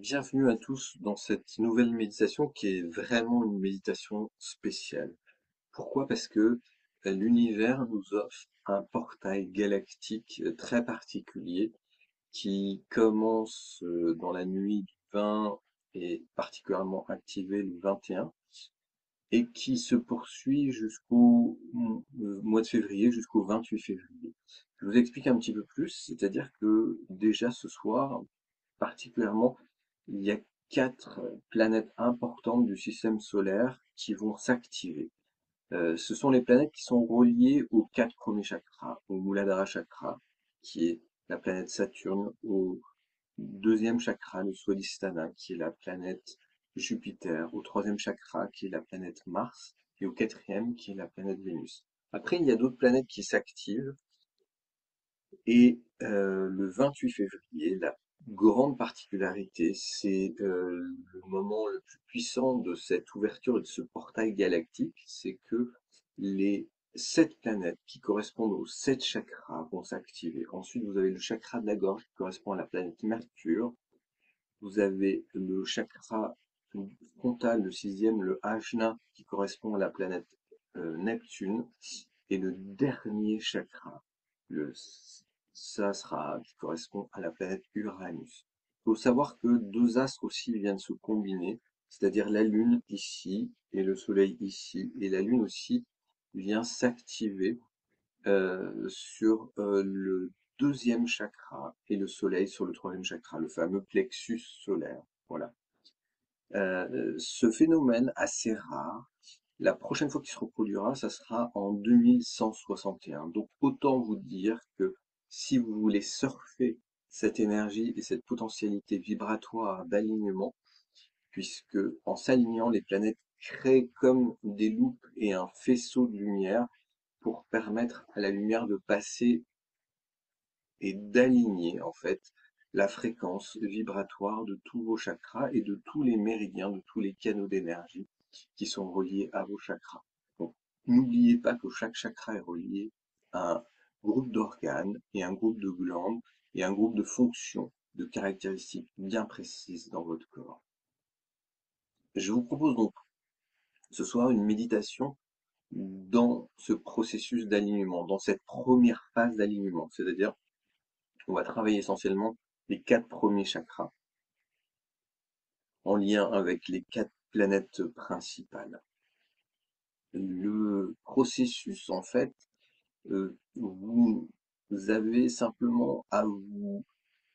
Bienvenue à tous dans cette nouvelle méditation qui est vraiment une méditation spéciale. Pourquoi? Parce que l'univers nous offre un portail galactique très particulier qui commence dans la nuit du 20 et particulièrement activé le 21 et qui se poursuit jusqu'au mois de février, jusqu'au 28 février. Je vous explique un petit peu plus, c'est-à-dire que déjà ce soir, particulièrement, il y a 4 planètes importantes du système solaire qui vont s'activer. Ce sont les planètes qui sont reliées aux 4 premiers chakras, au Muladhara chakra, qui est la planète Saturne, au deuxième chakra, le Swadhisthana, qui est la planète Jupiter, au troisième chakra, qui est la planète Mars, et au quatrième, qui est la planète Vénus. Après, il y a d'autres planètes qui s'activent, et le 28 février, la grande particularité, c'est le moment le plus puissant de cette ouverture et de ce portail galactique, c'est que les 7 planètes qui correspondent aux 7 chakras vont s'activer. Ensuite, vous avez le chakra de la gorge qui correspond à la planète Mercure. Vous avez le chakra frontal, le sixième, le Ajna, qui correspond à la planète Neptune. Et le dernier chakra, le Sahasrara, qui correspond à la planète Uranus. Il faut savoir que deux astres aussi viennent se combiner, c'est-à-dire la Lune ici et le Soleil ici. Et la Lune aussi vient s'activer sur le deuxième chakra et le Soleil sur le troisième chakra, le fameux plexus solaire. Voilà. Ce phénomène assez rare, la prochaine fois qu'il se reproduira, ça sera en 2161. Donc autant vous dire que si vous voulez surfer cette énergie et cette potentialité vibratoire d'alignement, puisque en s'alignant, les planètes créent comme des loupes et un faisceau de lumière pour permettre à la lumière de passer et d'aligner en fait la fréquence vibratoire de tous vos chakras et de tous les méridiens, de tous les canaux d'énergie qui sont reliés à vos chakras. Donc, n'oubliez pas que chaque chakra est relié à un groupe d'organes et un groupe de glandes et un groupe de fonctions, de caractéristiques bien précises dans votre corps. Je vous propose donc ce soir une méditation dans ce processus d'alignement, dans cette première phase d'alignement, c'est-à-dire on va travailler essentiellement les 4 premiers chakras en lien avec les 4 planètes principales. Le processus, en fait, vous avez simplement à vous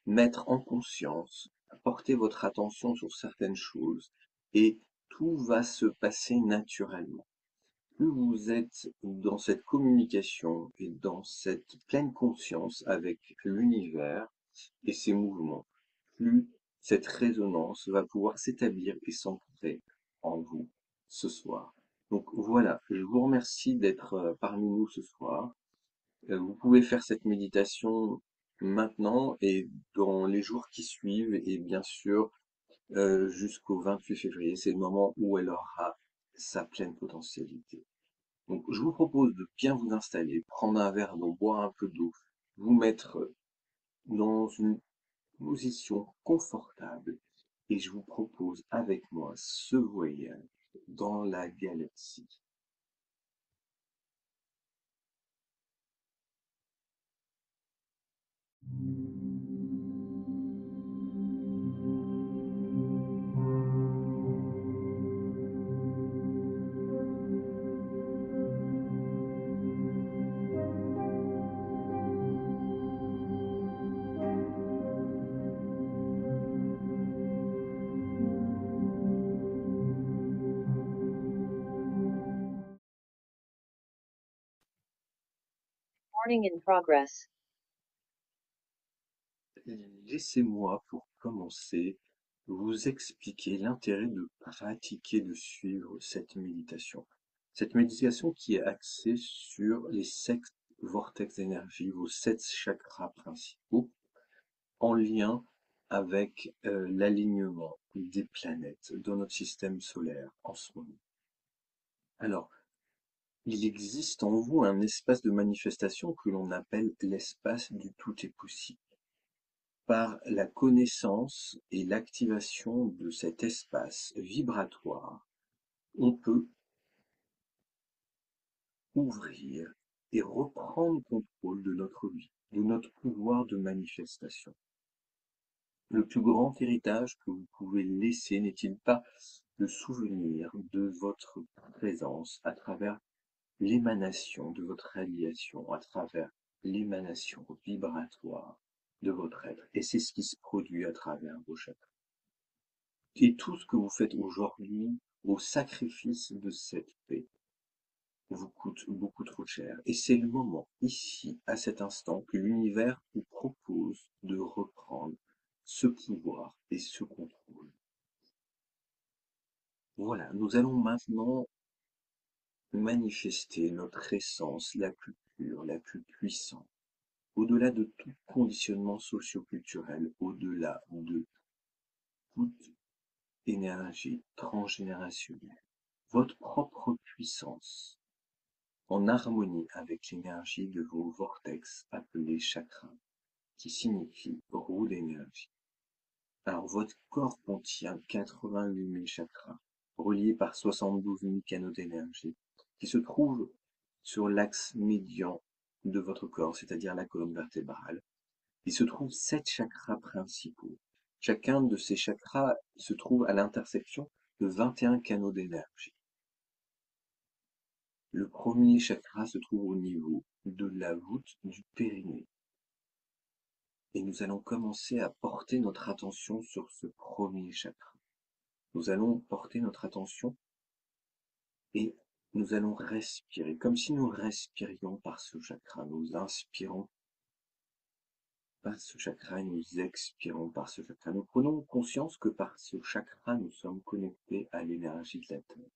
mettre en conscience, à porter votre attention sur certaines choses et tout va se passer naturellement. Plus vous êtes dans cette communication et dans cette pleine conscience avec l'univers et ses mouvements, plus cette résonance va pouvoir s'établir et s'ancrer en vous ce soir. Donc voilà, je vous remercie d'être parmi nous ce soir. Vous pouvez faire cette méditation maintenant et dans les jours qui suivent et bien sûr jusqu'au 28 février, c'est le moment où elle aura sa pleine potentialité. Donc je vous propose de bien vous installer, prendre un verre d'eau, boire un peu d'eau, vous mettre dans une position confortable et je vous propose avec moi ce voyage dans la galaxie. Recording in progress. Laissez-moi pour commencer vous expliquer l'intérêt de pratiquer, de suivre cette méditation. Cette méditation qui est axée sur les 7 vortex d'énergie, vos 7 chakras principaux, en lien avec l'alignement des planètes dans notre système solaire en ce moment. Alors, il existe en vous un espace de manifestation que l'on appelle l'espace du tout est possible. Par la connaissance et l'activation de cet espace vibratoire, on peut ouvrir et reprendre contrôle de notre vie, de notre pouvoir de manifestation. Le plus grand héritage que vous pouvez laisser n'est-il pas le souvenir de votre présence à travers l'émanation de votre radiation, à travers l'émanation vibratoire de votre être. Et c'est ce qui se produit à travers vos chakras. Et tout ce que vous faites aujourd'hui au sacrifice de cette paix vous coûte beaucoup trop cher. Et c'est le moment, ici, à cet instant, que l'univers vous propose de reprendre ce pouvoir et ce contrôle. Voilà, nous allons maintenant manifester notre essence la plus pure, la plus puissante, au-delà de tout conditionnement socio-culturel, au-delà de toute énergie transgénérationnelle, votre propre puissance, en harmonie avec l'énergie de vos vortex appelés chakras, qui signifie roue d'énergie. Alors votre corps contient 88 000 chakras, reliés par 72 000 canaux d'énergie, qui se trouvent sur l'axe médian de votre corps, c'est-à-dire la colonne vertébrale. Il se trouve 7 chakras principaux. Chacun de ces chakras se trouve à l'intersection de 21 canaux d'énergie. Le premier chakra se trouve au niveau de la voûte du périnée. Et nous allons commencer à porter notre attention sur ce premier chakra. Nous allons porter notre attention et nous allons respirer, comme si nous respirions par ce chakra. Nous inspirons par ce chakra et nous expirons par ce chakra. Nous prenons conscience que par ce chakra, nous sommes connectés à l'énergie de la Terre.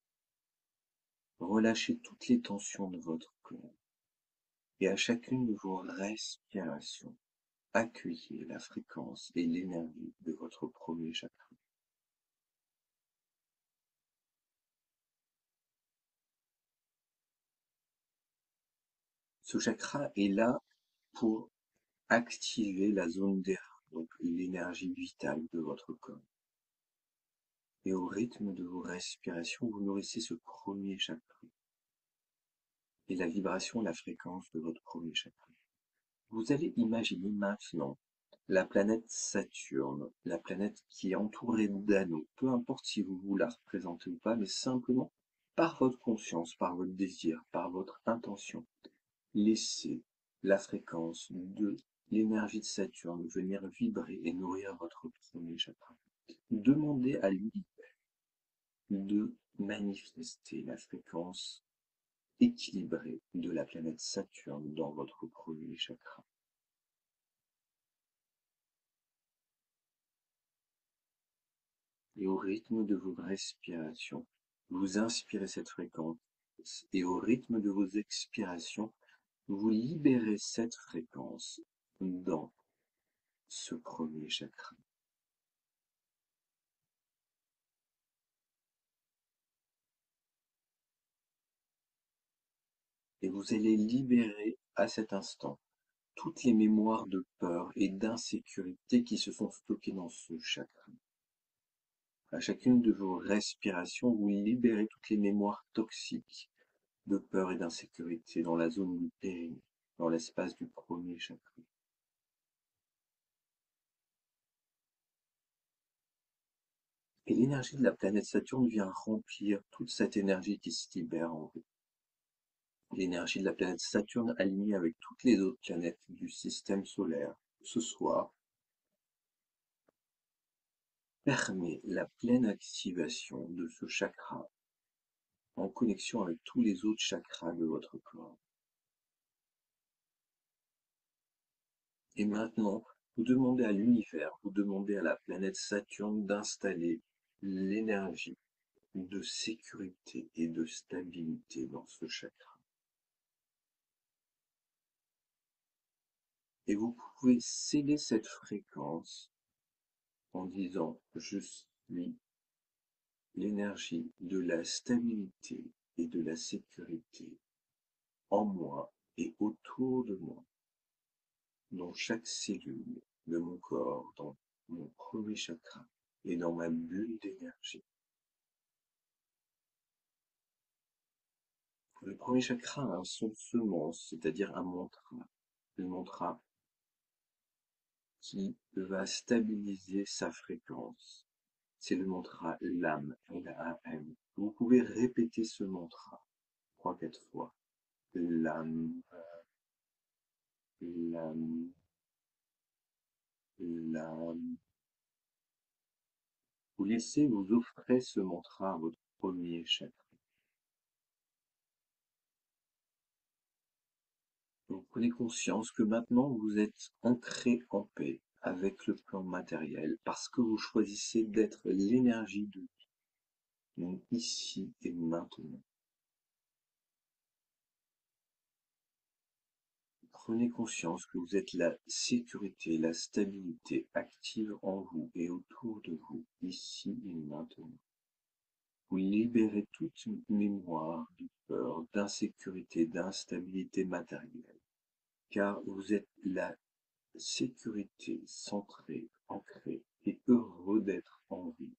Relâchez toutes les tensions de votre corps et à chacune de vos respirations, accueillez la fréquence et l'énergie de votre premier chakra. Ce chakra est là pour activer la zone d'air, donc l'énergie vitale de votre corps. Et au rythme de vos respirations, vous nourrissez ce premier chakra et la vibration, la fréquence de votre premier chakra. Vous allez imaginer maintenant la planète Saturne, la planète qui est entourée d'anneaux, peu importe si vous vous la représentez ou pas, mais simplement par votre conscience, par votre désir, par votre intention. Laissez la fréquence de l'énergie de Saturne venir vibrer et nourrir votre premier chakra. Demandez à l'univers de manifester la fréquence équilibrée de la planète Saturne dans votre premier chakra. Et au rythme de vos respirations, vous inspirez cette fréquence et au rythme de vos expirations, vous libérez cette fréquence dans ce premier chakra. Et vous allez libérer à cet instant toutes les mémoires de peur et d'insécurité qui se sont stockées dans ce chakra. À chacune de vos respirations, vous libérez toutes les mémoires toxiques de peur et d'insécurité dans la zone du périnée, dans l'espace du premier chakra. Et l'énergie de la planète Saturne vient remplir toute cette énergie qui se libère en vous. L'énergie de la planète Saturne alignée avec toutes les autres planètes du système solaire ce soir permet la pleine activation de ce chakra en connexion avec tous les autres chakras de votre corps. Et maintenant, vous demandez à l'univers, vous demandez à la planète Saturne d'installer l'énergie de sécurité et de stabilité dans ce chakra. Et vous pouvez sceller cette fréquence en disant « Je suis l'énergie de la stabilité et de la sécurité en moi et autour de moi, dans chaque cellule de mon corps, dans mon premier chakra et dans ma bulle d'énergie. Le premier chakra a un son de semence, c'est-à-dire un mantra. Le mantra qui va stabiliser sa fréquence. C'est le mantra LAM, L-A-M. Vous pouvez répéter ce mantra 3-4 fois. LAM, LAM, LAM. Vous offrez ce mantra à votre premier chakra. Vous prenez conscience que maintenant vous êtes ancré en paix avec le plan matériel parce que vous choisissez d'être l'énergie de vie, ici et maintenant. Prenez conscience que vous êtes la sécurité, la stabilité active en vous et autour de vous, ici et maintenant. Vous libérez toute mémoire de peur, d'insécurité, d'instabilité matérielle, car vous êtes la sécurité centrée, ancrée et heureux d'être en vie.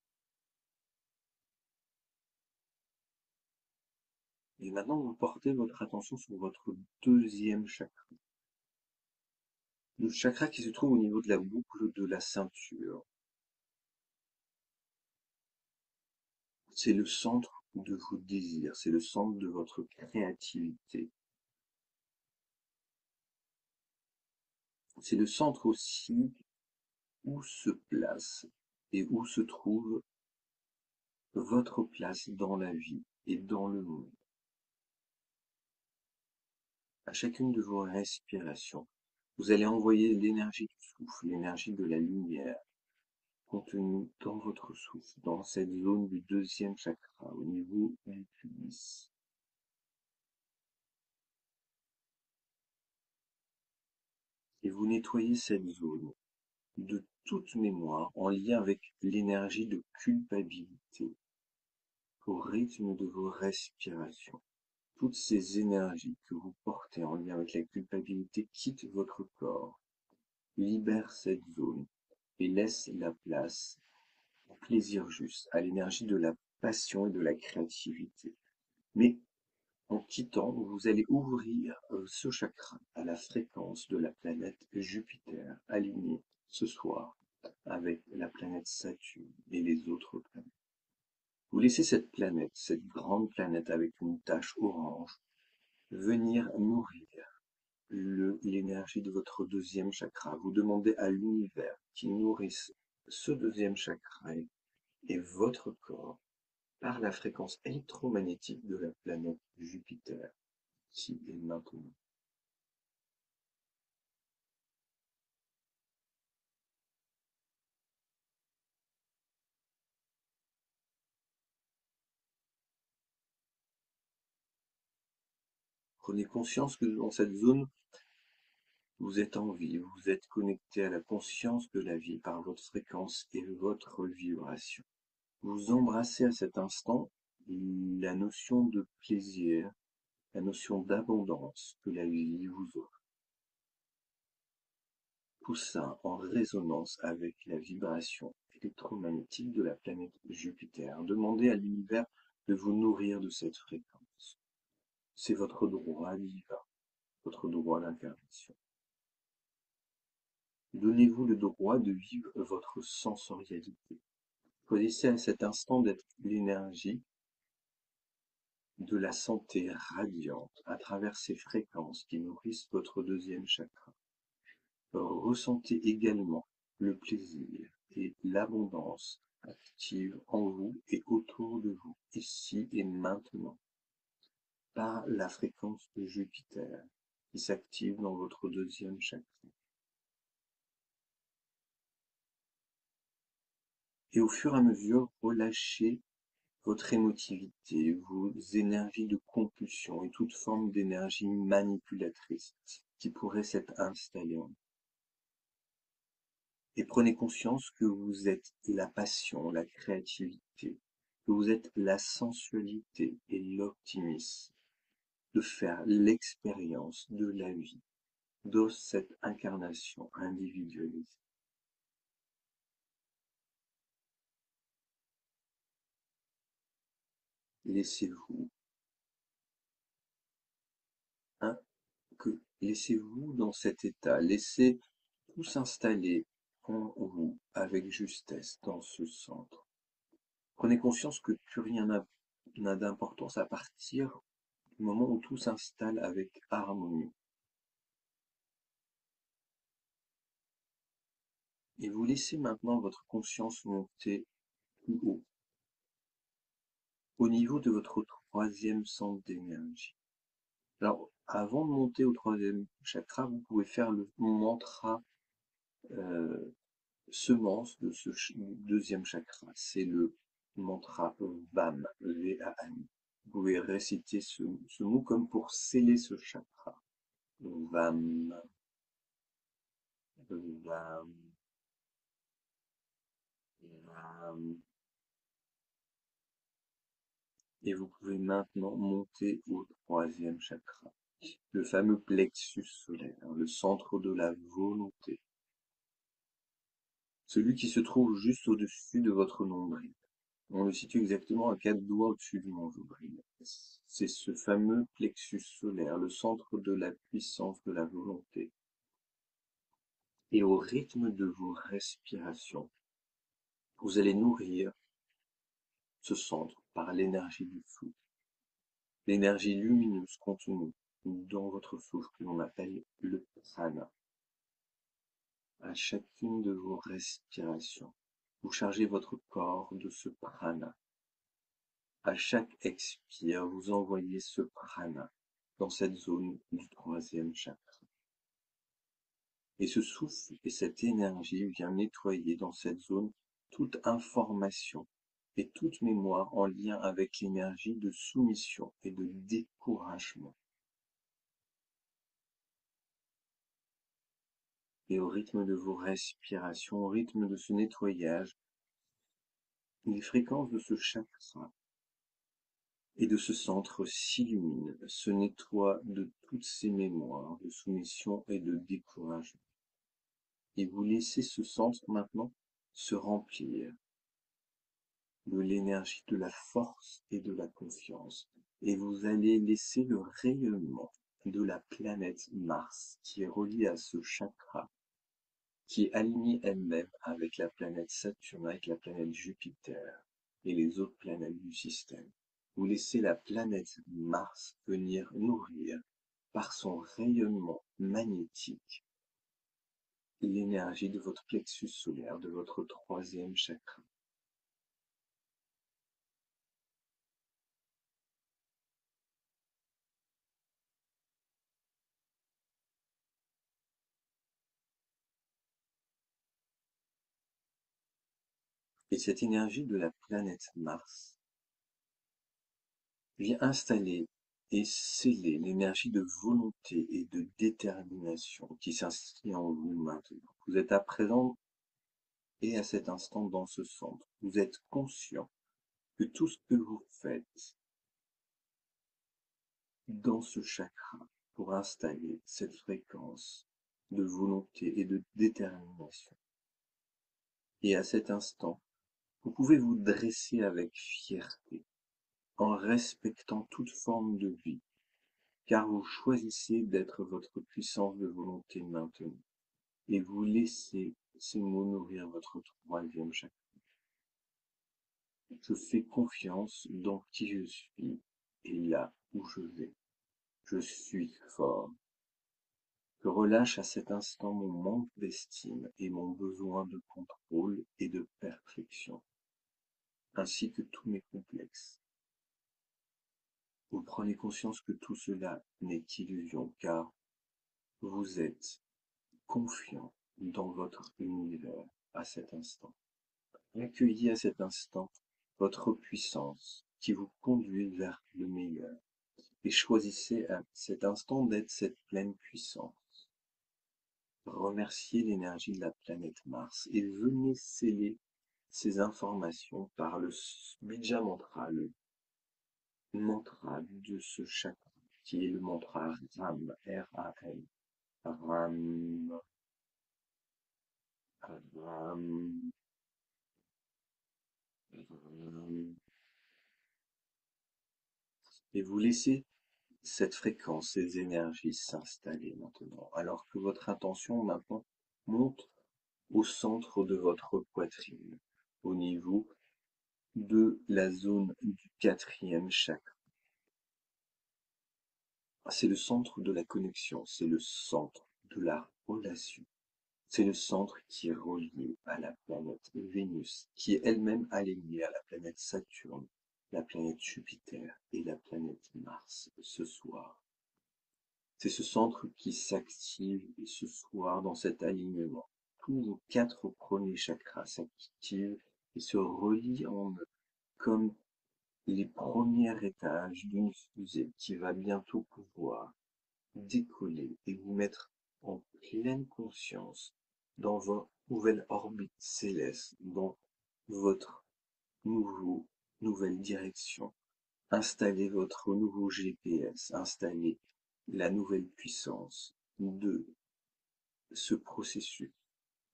Et maintenant, vous portez votre attention sur votre deuxième chakra. Le chakra qui se trouve au niveau de la boucle de la ceinture. C'est le centre de vos désirs, c'est le centre de votre créativité. C'est le centre aussi où se place et où se trouve votre place dans la vie et dans le monde. À chacune de vos respirations, vous allez envoyer l'énergie du souffle, l'énergie de la lumière contenue dans votre souffle, dans cette zone du deuxième chakra, au niveau du pubis. Et vous nettoyez cette zone de toute mémoire en lien avec l'énergie de culpabilité au rythme de vos respirations. Toutes ces énergies que vous portez en lien avec la culpabilité quittent votre corps, libèrent cette zone et laissent la place au plaisir juste, à l'énergie de la passion et de la créativité. Mais en quittant, vous allez ouvrir ce chakra à la fréquence de la planète Jupiter, alignée ce soir avec la planète Saturne et les autres planètes. Vous laissez cette planète, cette grande planète avec une tache orange, venir nourrir l'énergie de votre deuxième chakra. Vous demandez à l'univers qui nourrisse ce deuxième chakra et votre corps par la fréquence électromagnétique de la planète Jupiter, ici et maintenant. Prenez conscience que dans cette zone, vous êtes en vie, vous êtes connecté à la conscience de la vie par votre fréquence et votre vibration. Vous embrassez à cet instant la notion de plaisir, la notion d'abondance que la vie vous offre. Tout ça en résonance avec la vibration électromagnétique de la planète Jupiter. Demandez à l'univers de vous nourrir de cette fréquence. C'est votre droit divin, votre droit d'incarnation. Donnez-vous le droit de vivre votre sensorialité. Choisissez à cet instant d'être l'énergie de la santé radiante à travers ces fréquences qui nourrissent votre deuxième chakra. Ressentez également le plaisir et l'abondance active en vous et autour de vous, ici et maintenant, par la fréquence de Jupiter qui s'active dans votre deuxième chakra. Et au fur et à mesure, relâchez votre émotivité, vos énergies de compulsion et toute forme d'énergie manipulatrice qui pourrait s'être installée en vous. Et prenez conscience que vous êtes la passion, la créativité, que vous êtes la sensualité et l'optimisme de faire l'expérience de la vie dans cette incarnation individualisée. Laissez-vous, hein, laissez-vous dans cet état, laissez tout s'installer en vous avec justesse dans ce centre. Prenez conscience que plus rien n'a d'importance à partir du moment où tout s'installe avec harmonie. Et vous laissez maintenant votre conscience monter plus haut, au niveau de votre troisième centre d'énergie. Alors, avant de monter au troisième chakra, vous pouvez faire le mantra euh, semence de ce deuxième chakra. C'est le mantra VAM, V-A-M. Vous pouvez réciter ce mot comme pour sceller ce chakra. VAM, VAM, VAM. Et vous pouvez maintenant monter au troisième chakra, le fameux plexus solaire, le centre de la volonté, celui qui se trouve juste au-dessus de votre nombril. On le situe exactement à 4 doigts au-dessus du nombril. C'est ce fameux plexus solaire, le centre de la puissance de la volonté. Et au rythme de vos respirations, vous allez nourrir ce centre par l'énergie du souffle, l'énergie lumineuse contenue dans votre souffle que l'on appelle le prana. À chacune de vos respirations, vous chargez votre corps de ce prana. À chaque expire, vous envoyez ce prana dans cette zone du troisième chakra. Et ce souffle et cette énergie vient nettoyer dans cette zone toute information et toute mémoire en lien avec l'énergie de soumission et de découragement. Et au rythme de vos respirations, au rythme de ce nettoyage, les fréquences de ce chakra et de ce centre s'illuminent, se nettoient de toutes ces mémoires de soumission et de découragement. Et vous laissez ce centre maintenant se remplir de l'énergie de la force et de la confiance. Et vous allez laisser le rayonnement de la planète Mars qui est reliée à ce chakra, qui est alignée elle-même avec la planète Saturne, avec la planète Jupiter et les autres planètes du système. Vous laissez la planète Mars venir nourrir par son rayonnement magnétique l'énergie de votre plexus solaire, de votre troisième chakra. Et cette énergie de la planète Mars vient installer et sceller l'énergie de volonté et de détermination qui s'inscrit en vous maintenant. Vous êtes à présent et à cet instant dans ce centre. Vous êtes conscient que tout ce que vous faites dans ce chakra pour installer cette fréquence de volonté et de détermination. Et à cet instant, vous pouvez vous dresser avec fierté, en respectant toute forme de vie, car vous choisissez d'être votre puissance de volonté maintenue, et vous laissez ces mots nourrir votre troisième chakra. Je fais confiance dans qui je suis et là où je vais. Je suis fort. Je relâche à cet instant mon manque d'estime et mon besoin de contrôle et de perfection, ainsi que tous mes complexes. Vous prenez conscience que tout cela n'est qu'illusion, car vous êtes confiant dans votre univers à cet instant. Accueillez à cet instant votre puissance qui vous conduit vers le meilleur et choisissez à cet instant d'être cette pleine puissance. Remerciez l'énergie de la planète Mars et venez sceller ces informations par le Bija Mantra, le mantra de ce chakra qui est le mantra RAM, R-A-M. Ram, Ram, Ram. Et vous laissez cette fréquence, ces énergies s'installer maintenant, alors que votre intention maintenant monte au centre de votre poitrine, au niveau de la zone du quatrième chakra. C'est le centre de la connexion, c'est le centre de la relation. C'est le centre qui est relié à la planète Vénus, qui est elle-même alignée à la planète Saturne, la planète Jupiter et la planète Mars ce soir. C'est ce centre qui s'active ce soir dans cet alignement. Tous vos 4 premiers chakras s'activent et se relient en eux comme les premiers étages d'une fusée qui va bientôt pouvoir décoller et vous mettre en pleine conscience dans votre nouvelle orbite céleste, dans votre nouvelle direction. Installez votre nouveau GPS, installez la nouvelle puissance de ce processus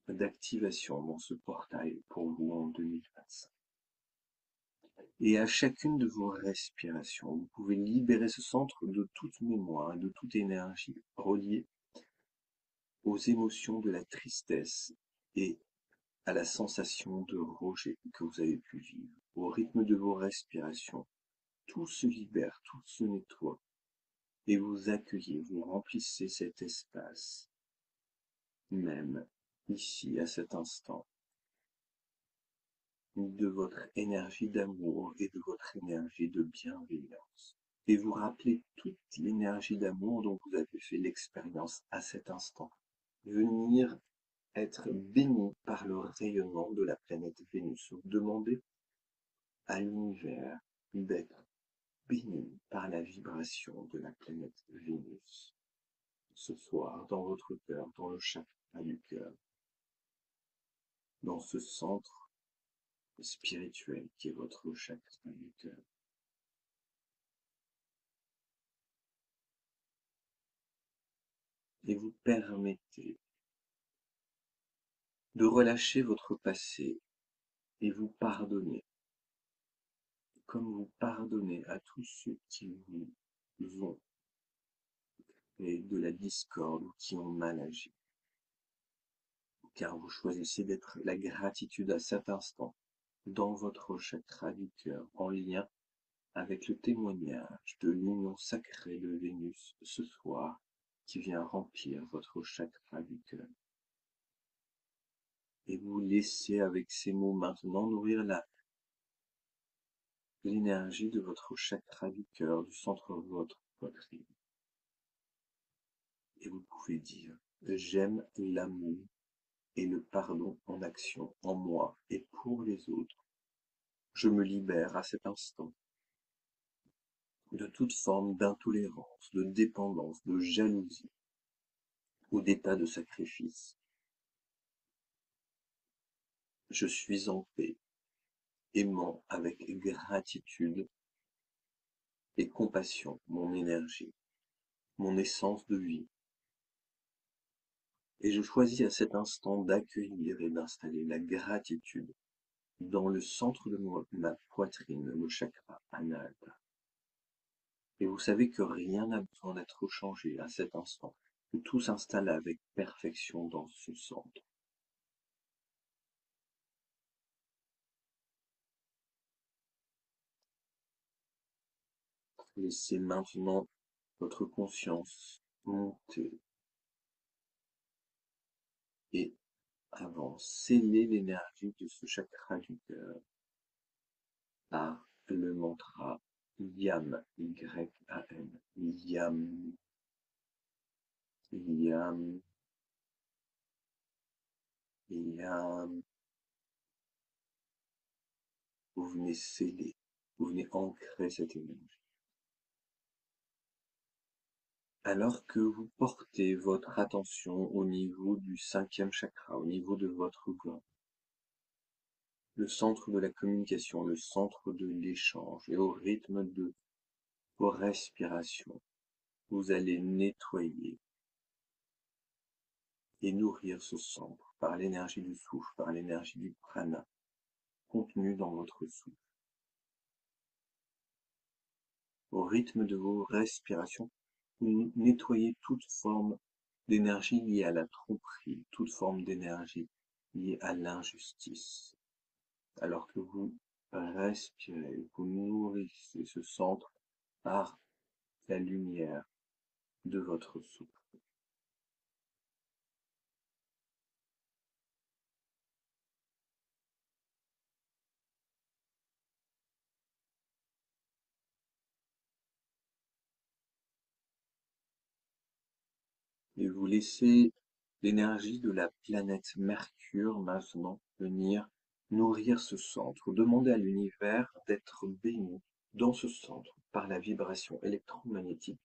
d'activation dans ce portail pour vous en 2025. Et à chacune de vos respirations, vous pouvez libérer ce centre de toute mémoire et de toute énergie reliée aux émotions de la tristesse et à la sensation de rejet que vous avez pu vivre. Au rythme de vos respirations, tout se libère, tout se nettoie et vous accueillez, vous remplissez cet espace, même ici, à cet instant, de votre énergie d'amour et de votre énergie de bienveillance. Et vous rappelez toute l'énergie d'amour dont vous avez fait l'expérience à cet instant. Venir être béni par le rayonnement de la planète Vénus. Vous demandez à l'univers d'être béni par la vibration de la planète Vénus. Ce soir, dans votre cœur, dans le chakra du cœur, dans ce centre spirituel qui est votre chakra du cœur. Et vous permettez de relâcher votre passé et vous pardonner, comme vous pardonnez à tous ceux qui vous ont fait de la discorde ou qui ont mal agi. Car vous choisissez d'être la gratitude à cet instant, dans votre chakra du cœur, en lien avec le témoignage de l'union sacrée de Vénus ce soir, qui vient remplir votre chakra du cœur. Et vous laissez avec ces mots maintenant nourrir l'énergie de votre chakra du cœur, du centre de votre poitrine. Et vous pouvez dire, j'aime l'amour et le pardon en action, en moi et pour les autres. Je me libère à cet instant de toute forme d'intolérance, de dépendance, de jalousie ou d'état de sacrifice. Je suis en paix, aimant avec gratitude et compassion mon énergie, mon essence de vie. Et je choisis à cet instant d'accueillir et d'installer la gratitude dans le centre de ma poitrine, le chakra anahata. Et vous savez que rien n'a besoin d'être changé à cet instant, que tout s'installe avec perfection dans ce centre. Laissez maintenant votre conscience monter et avant, scellez l'énergie de ce chakra du cœur par le mantra YAM, Y-A-M, YAM, YAM, YAM. Vous venez sceller, vous venez ancrer cette énergie. Alors que vous portez votre attention au niveau du 5e chakra, au niveau de votre gorge, le centre de la communication, le centre de l'échange, et au rythme de vos respirations, vous allez nettoyer et nourrir ce centre par l'énergie du souffle, par l'énergie du prana contenue dans votre souffle. Au rythme de vos respirations, vous nettoyez toute forme d'énergie liée à la tromperie, toute forme d'énergie liée à l'injustice. Alors que vous respirez, vous nourrissez ce centre par la lumière de votre souffle. Et vous laissez l'énergie de la planète Mercure maintenant venir nourrir ce centre. Demandez à l'univers d'être béni dans ce centre par la vibration électromagnétique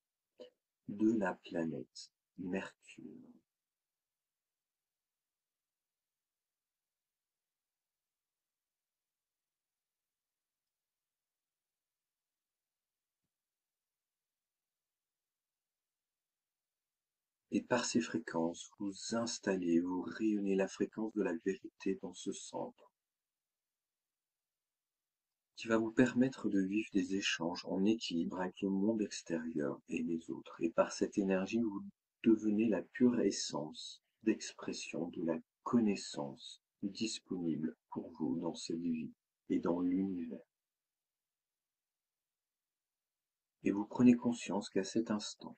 de la planète Mercure. Et par ces fréquences, vous installez, vous rayonnez la fréquence de la vérité dans ce centre, qui va vous permettre de vivre des échanges en équilibre avec le monde extérieur et les autres. Et par cette énergie, vous devenez la pure essence d'expression de la connaissance disponible pour vous dans cette vie et dans l'univers. Et vous prenez conscience qu'à cet instant,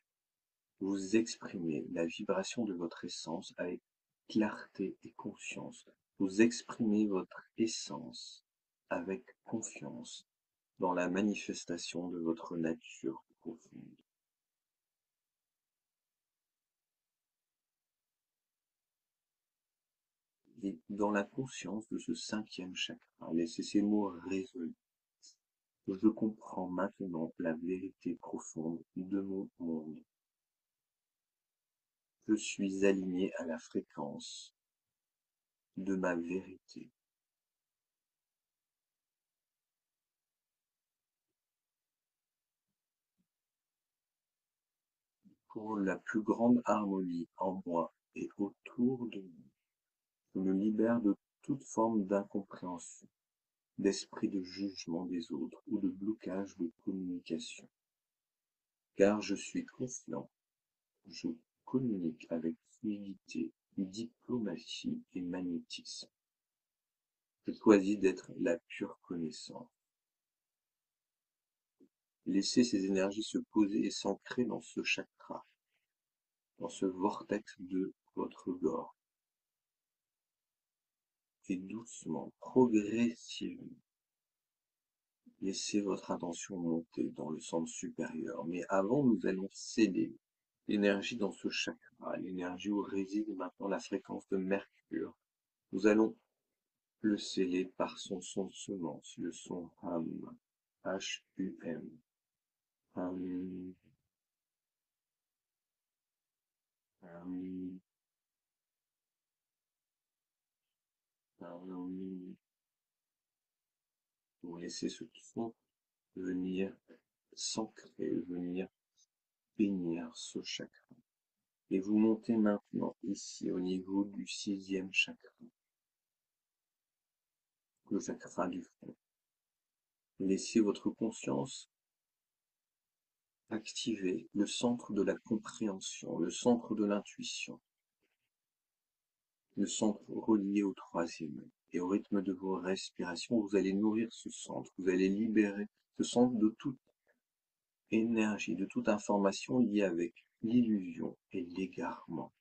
vous exprimez la vibration de votre essence avec clarté et conscience. Vous exprimez votre essence avec confiance dans la manifestation de votre nature profonde. Et dans la conscience de ce cinquième chakra, laissez ces mots résonner. Je comprends maintenant la vérité profonde de mon monde. Je suis aligné à la fréquence de ma vérité. Pour la plus grande harmonie en moi et autour de moi, je me libère de toute forme d'incompréhension, d'esprit de jugement des autres ou de blocage de communication. Car je suis confiant, je communique avec fluidité, diplomatie et magnétisme. Je choisis d'être la pure connaissance. Laissez ces énergies se poser et s'ancrer dans ce chakra, dans ce vortex de votre gorge. Et doucement, progressivement, laissez votre attention monter dans le centre supérieur. Mais avant, nous allons sceller l'énergie dans ce chakra, l'énergie où réside maintenant la fréquence de Mercure. Nous allons le sceller par son son de semence, le son Hum, H-U-M. Hum, hum, hum. Vous laissez ce son venir s'ancrer, venir bénir ce chakra. Et vous montez maintenant ici au niveau du sixième chakra, le chakra du front. Laissez votre conscience activer le centre de la compréhension, le centre de l'intuition, le centre relié au troisième œil. Et au rythme de vos respirations, vous allez nourrir ce centre, vous allez libérer ce centre de toute énergie, de toute information liée avec l'illusion et l'égarement.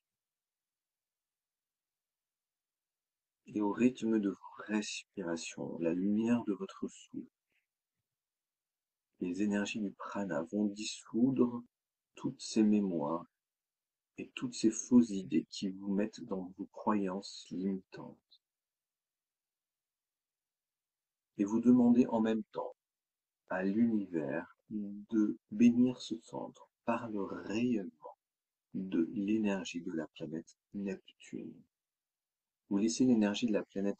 Et au rythme de vos respirations, la lumière de votre souffle, les énergies du prana vont dissoudre toutes ces mémoires et toutes ces fausses idées qui vous mettent dans vos croyances limitantes. Et vous demandez en même temps à l'univers de bénir ce centre par le rayonnement de l'énergie de la planète Neptune. Vous laissez l'énergie de la planète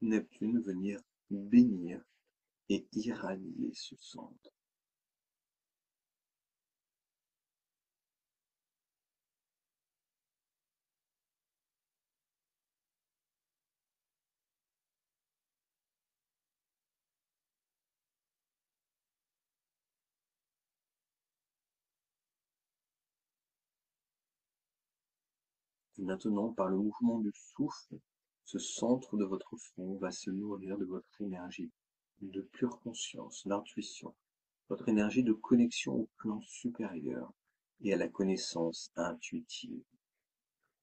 Neptune venir bénir et irradier ce centre. Maintenant, par le mouvement du souffle, ce centre de votre front va se nourrir de votre énergie de pure conscience, d'intuition, votre énergie de connexion au plan supérieur et à la connaissance intuitive.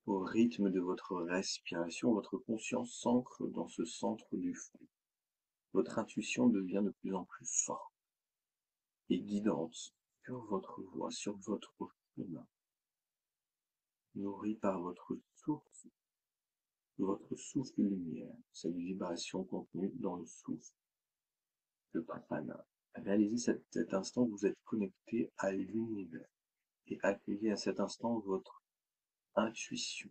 Au rythme de votre respiration, votre conscience s'ancre dans ce centre du front. Votre intuition devient de plus en plus forte et guidante sur votre voie, sur votre chemin, nourrie par votre souffle lumière, cette vibration contenue dans le souffle, le prana. Réalisez cet instant que vous êtes connecté à l'univers et accueillez à cet instant votre intuition.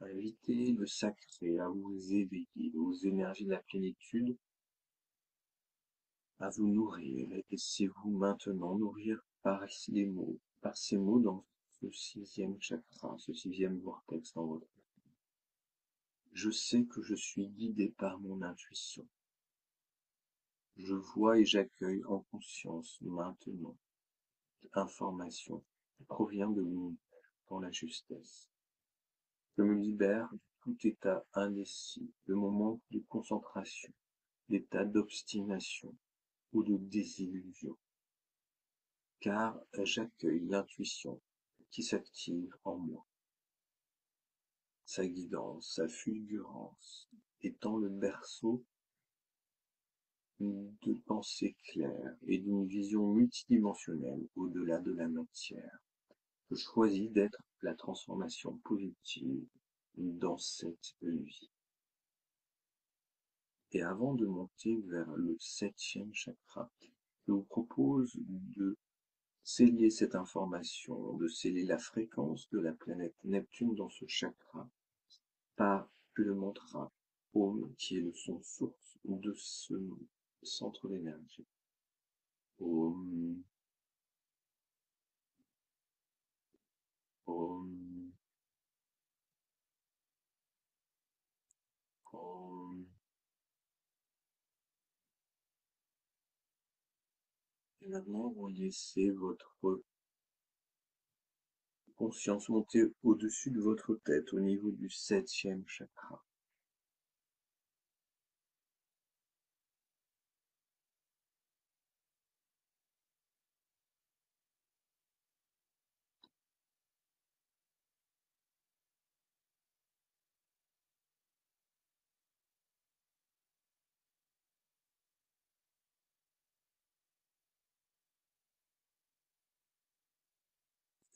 Invitez le sacré à vous éveiller, aux énergies de la plénitude, à vous nourrir. Et laissez-vous maintenant nourrir par ces mots dans ce sixième chakra, ce sixième vortex dans votre vie. Je sais que je suis guidé par mon intuition. Je vois et j'accueille en conscience maintenant information qui provient de l'univers dans la justesse. Je me libère de tout état indécis, de moments de concentration, d'état d'obstination ou de désillusion, car j'accueille l'intuition qui s'active en moi, sa guidance, sa fulgurance, étant le berceau de pensées claires et d'une vision multidimensionnelle au-delà de la matière. Je choisis d'être la transformation positive dans cette vie. Et avant de monter vers le septième chakra, je vous propose de sceller cette information, de sceller la fréquence de la planète Neptune dans ce chakra par le mantra Om, qui est le son source de ce centre d'énergie. Om, Om, Om. Et maintenant, vous laissez votre conscience monter au-dessus de votre tête, au niveau du septième chakra.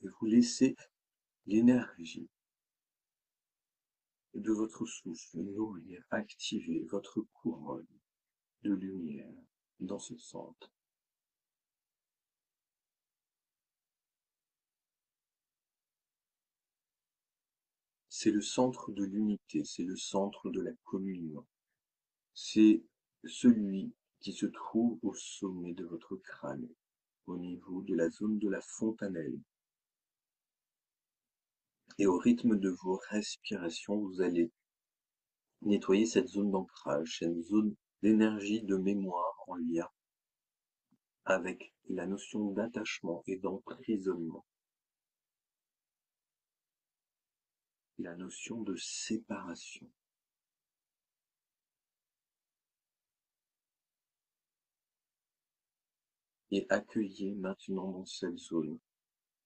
Et vous laissez l'énergie de votre souffle nourrir, activer votre couronne de lumière dans ce centre. C'est le centre de l'unité, c'est le centre de la communion. C'est celui qui se trouve au sommet de votre crâne, au niveau de la zone de la fontanelle. Et au rythme de vos respirations, vous allez nettoyer cette zone d'ancrage, cette zone d'énergie de mémoire en lien avec la notion d'attachement et d'emprisonnement, la notion de séparation. Et accueillez maintenant dans cette zone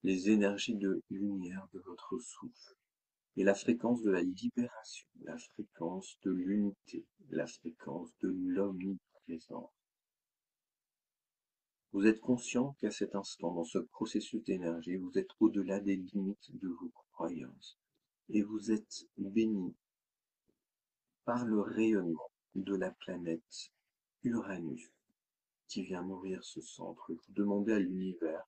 les énergies de lumière de votre souffle et la fréquence de la libération, la fréquence de l'unité, la fréquence de l'omniprésence. Vous êtes conscient qu'à cet instant, dans ce processus d'énergie, vous êtes au-delà des limites de vos croyances et vous êtes béni par le rayonnement de la planète Uranus qui vient nourrir ce centre. Vous demandez à l'univers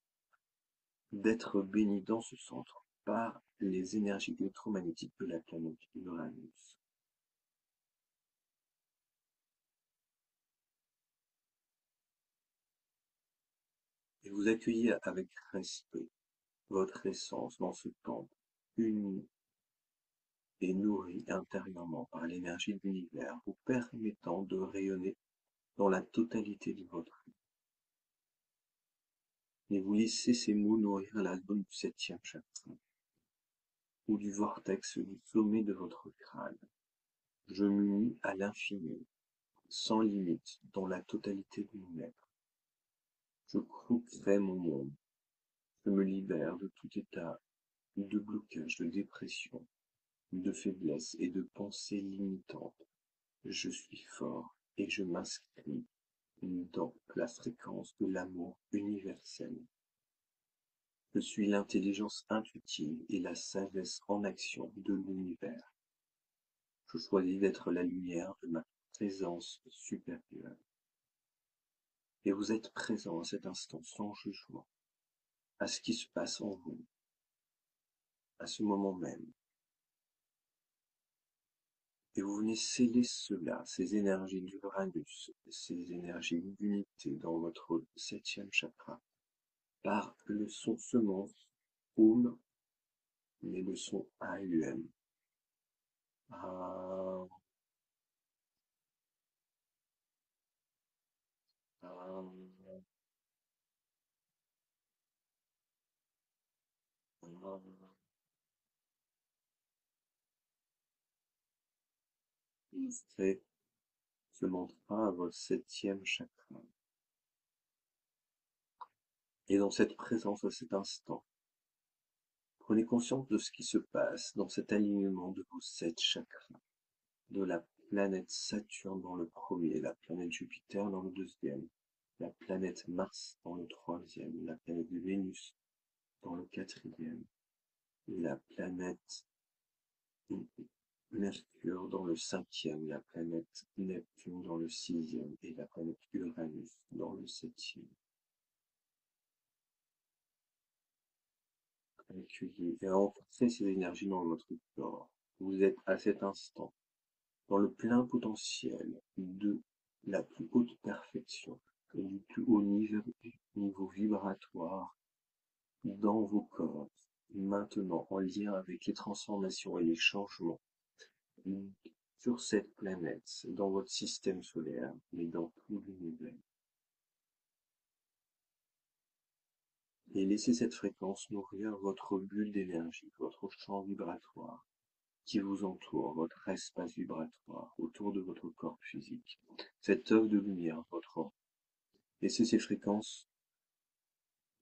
d'être béni dans ce centre par les énergies électromagnétiques de la planète Uranus. Et vous accueillez avec respect votre essence dans ce temple, uni et nourri intérieurement par l'énergie de l'univers, vous permettant de rayonner dans la totalité de votre vie. Et vous laissez ces mots nourrir la zone du septième chakra. ou du vortex du sommet de votre crâne. Je m'unis à l'infini, sans limite, dans la totalité de mon être. Je crée mon monde. Je me libère de tout état de blocage, de dépression, de faiblesse et de pensées limitantes. Je suis fort et je m'inscris dans la fréquence de l'amour universel. Je suis l'intelligence intuitive et la sagesse en action de l'univers. Je choisis d'être la lumière de ma présence supérieure. Et vous êtes présent à cet instant sans jugement, à ce qui se passe en vous, à ce moment même. Et vous venez sceller cela, ces énergies d'Uranus, ces énergies d'unité dans votre septième chakra, par le son semence Aum, mais le son AUM. Ah, ah, ah. Faites ce mantra à votre septième chakra. Et dans cette présence à cet instant, prenez conscience de ce qui se passe dans cet alignement de vos 7 chakras, de la planète Saturne dans le premier, la planète Jupiter dans le deuxième, la planète Mars dans le troisième, la planète Vénus dans le quatrième, la planète Mercure dans le cinquième, la planète Neptune dans le sixième et la planète Uranus dans le septième. Accueillez et renforcez ces énergies dans votre corps. Vous êtes à cet instant dans le plein potentiel de la plus haute perfection et du plus haut niveau vibratoire dans vos corps, maintenant en lien avec les transformations et les changements sur cette planète, dans votre système solaire, mais dans tout l'univers. Et laissez cette fréquence nourrir votre bulle d'énergie, votre champ vibratoire qui vous entoure, votre espace vibratoire autour de votre corps physique, cette œuvre de lumière, votre or. Laissez ces fréquences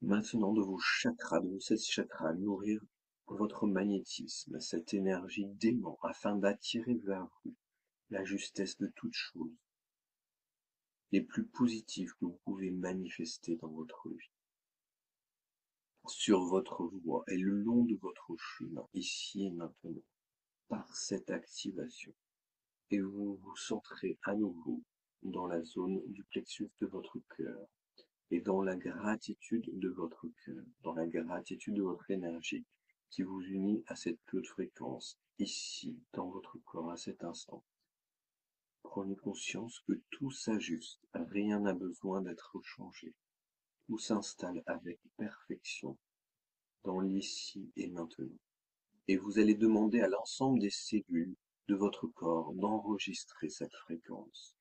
maintenant de vos chakras, de vos 7 chakras, nourrir votre magnétisme, cette énergie d'aimant, afin d'attirer vers vous la justesse de toutes choses, les plus positives que vous pouvez manifester dans votre vie, sur votre voie et le long de votre chemin, ici et maintenant, par cette activation. Et vous vous centrez à nouveau dans la zone du plexus de votre cœur et dans la gratitude de votre cœur, dans la gratitude de votre énergie qui vous unit à cette haute fréquence, ici, dans votre corps, à cet instant. Prenez conscience que tout s'ajuste, rien n'a besoin d'être changé. Tout s'installe avec perfection dans l'ici et maintenant. Et vous allez demander à l'ensemble des cellules de votre corps d'enregistrer cette fréquence.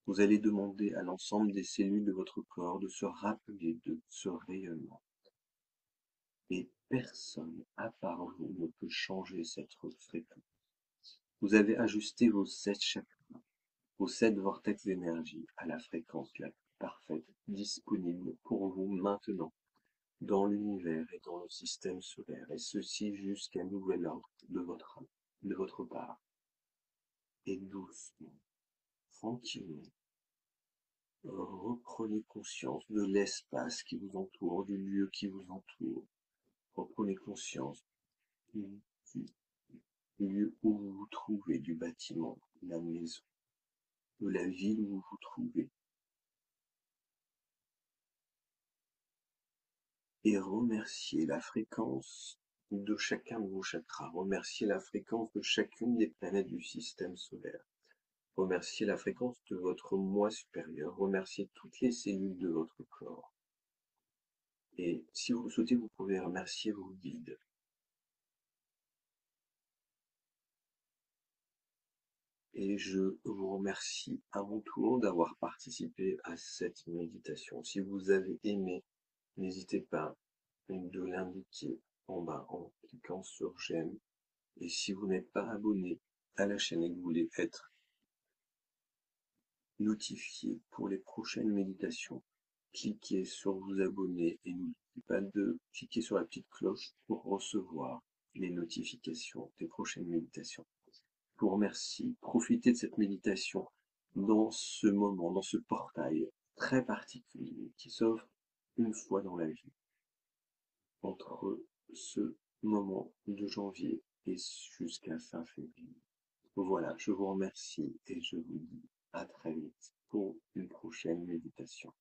Vous allez demander à l'ensemble des cellules de votre corps de se rappeler de ce rayonnement. Et personne, à part vous, ne peut changer cette fréquence. Vous avez ajusté vos 7 chakras, vos 7 vortex d'énergie à la fréquence la plus parfaite disponible pour vous maintenant dans l'univers et dans le système solaire, et ceci jusqu'à nouvel ordre de votre part. Et doucement, tranquillement, reprenez conscience de l'espace qui vous entoure, du lieu qui vous entoure. Reprenez conscience du lieu où vous vous trouvez, du bâtiment, de la maison, de la ville où vous vous trouvez. Et remerciez la fréquence de chacun de vos chakras. Remerciez la fréquence de chacune des planètes du système solaire. Remerciez la fréquence de votre moi supérieur. Remerciez toutes les cellules de votre corps. Et si vous le souhaitez, vous pouvez remercier vos guides. Et je vous remercie à mon tour d'avoir participé à cette méditation. Si vous avez aimé, n'hésitez pas de l'indiquer en bas en cliquant sur j'aime. Et si vous n'êtes pas abonné à la chaîne et que vous voulez être notifié pour les prochaines méditations, cliquez sur vous abonner et n'oubliez pas de cliquer sur la petite cloche pour recevoir les notifications des prochaines méditations. Je vous remercie. Profitez de cette méditation dans ce moment, dans ce portail très particulier qui s'offre une fois dans la vie, entre ce moment de janvier et jusqu'à fin février. Voilà, je vous remercie et je vous dis à très vite pour une prochaine méditation.